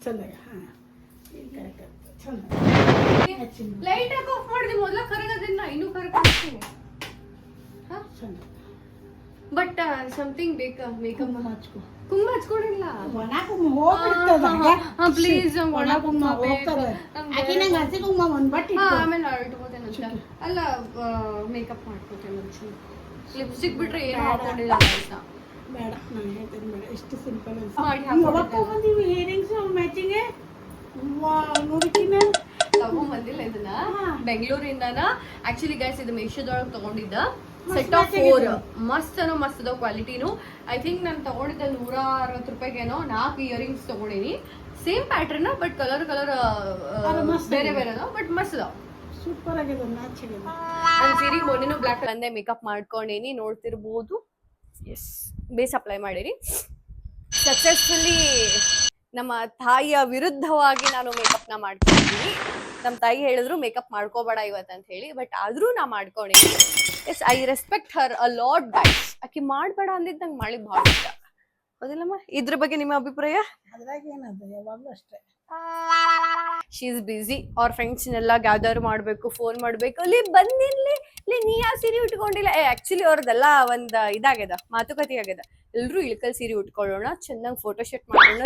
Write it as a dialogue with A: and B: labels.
A: ಚಂದ ಚಂದ
B: ಲೈಟ್ ಆಗಿ ಆಫ್ ಮಾಡಿದ್ವಿ ಮೊದಲ ಕರಗದನ್ನ ಇನ್ನೂ ಕರಗ್ತೀನಿ ಬಟ್ ಸಮಥಿಂಗ್ ಬೇಕಾ ಮೇಕಪ್
A: ಹಚ್ಕೊ
B: ಕುಂಕುಮ ಹಚ್ಕೊಂಡಿಲ್ಲ
A: ಒಣ ಕುಂಕುಮ ಹೋಗ್ಬಿಡ್ತದ
B: ಪ್ಲೀಸ್
A: ಒಣ ಕುಂಕುಮ ಹೋಗ್ತದ ಆಕಿ ನಂಗೆ ಹಸಿ ಕುಂಕುಮ ಒಂದ್ ಬಟ್
B: ಆಮೇಲೆ ಇಟ್ಕೋತೇನೆ ಅಲ್ಲ ಮೇಕಪ್ ಮಾಡ್ಕೋತೇನೆ ಒಂಚೂರು ಲಿಪ್ಸ್ಟಿಕ್ ಬಿಟ್ರೆ ಏನು ಹಾಕೊಂಡಿಲ್ಲ ಅಂತ
A: ಬೇಡ ನಾನು ಹೇಳ್ತೇನೆ ಬೇಡ ಎಷ್ಟು ಸಿಂಪಲ್
B: ಮಾಡಿ
A: ಯಾವಾಗ ತಗೊಂಡಿವಿ ಇಯರಿಂಗ್ಸ್ ಮ್ಯಾಚಿಂಗ್ ನೋಡ್ತೀನಿ
B: ತಗೊಂಬಂದಿಲ್ಲ ಇದನ್ನ ಬೆಂಗಳೂರಿಂದನ ಆಕ್ಚುಲಿ ಗೈಸ್ ಇದು ಮೇಶೋದೊಳಗೆ ತಗೊಂಡಿದ್ದ ಸೆಟ್ ಆಫ್ 4 ಮಸ್ತ್ ಅದ ಕ್ವಾಲಿಟಿನು ಐ ಥಿಂಕ್ ನಾನು ತಗೊಂಡಿದ್ದ 160 ರೂಪಾಯಿಗೇನೋ 4 ಇಯರಿಂಗ್ಸ್ ತಗೊಂಡಿನಿ ಸೇಮ್ ಪ್ಯಾಟರ್ನ್ ಬಟ್ ಕಲರ್ ಬೇರೆ ಬೇರೆ ಅದಾವ ಬಟ್ ಮಸ್ತ್ ಅದಾವ
A: ಸೂಪರ್ ಆಗಿದೆ ಮ್ಯಾಚ್ ಆಗಿದೆ
B: ನನ್ನ ಸೀರೆ ಮೊನ್ನೆನೂ ಬ್ಲ್ಯಾಕ್ ಅಂದೆ ಮೇಕಪ್ ಮಾಡ್ಕೊಂಡೇನಿ ನೋಡ್ತಿರ್ಬೋದು ಎಸ್ ಬೇಸ್ ಅಪ್ಲೈ ಮಾಡಿರಿ ಸಕ್ಸಸ್ಫುಲಿ ನಮ್ಮ ತಾಯಿಯ ವಿರುದ್ಧವಾಗಿ ನಾನು ಮೇಕಪ್ನ ಮಾಡ್ಕೊಂಡಿದ್ದೀನಿ ನಮ್ಮ ತಾಯಿ ಹೇಳಿದ್ರು ಮೇಕಪ್ ಮಾಡ್ಕೋಬೇಡ ಇವತ್ತು ಅಂತ ಹೇಳಿ ಬಟ್ ಆದ್ರೂ ನಾ ಮಾಡ್ಕೊಂಡಿದ್ದೀನಿ yes I respect her a lot guys ಆಕಿ ಮಾಡಬೇಡ ಅಂದಿದ್ದು ನಂಗೆ ಮಾಡಿ ಭಾಳ ಇಷ್ಟ ಹೌದಿಲ್ಲಮ್ಮ ಇದ್ರ ಬಗ್ಗೆ ನಿಮ್ಮ ಅಭಿಪ್ರಾಯ
A: ಅದ್ರಾಗ ಏನದು ಯಾವಾಗಲೂ ಅಷ್ಟೇ
B: ಶಿ ಇಸ್ ಬಿಸಿ ಅವ್ರ ಫ್ರೆಂಡ್ಸ್ನೆಲ್ಲ ಗ್ಯಾದರ್ ಮಾಡಬೇಕು ಫೋನ್ ಮಾಡಬೇಕು ಅಲ್ಲಿ ಬಂದಿರ್ಲಿ ನೀ ಯಾವ ಸೀರೆ ಉಟ್ಕೊಂಡಿಲ್ಲ ಆಕ್ಚುಲಿ ಅವ್ರದ್ದೆಲ್ಲ ಒಂದು ಇದಾಗ್ಯದ ಮಾತುಕತೆ ಆಗ್ಯದ ಎಲ್ಲರೂ ಇಳ್ಕಲ್ ಸೀರೆ ಉಟ್ಕೊಳ್ಳೋಣ ಚೆನ್ನಾಗಿ ಫೋಟೋ ಶೂಟ್ ಮಾಡೋಣ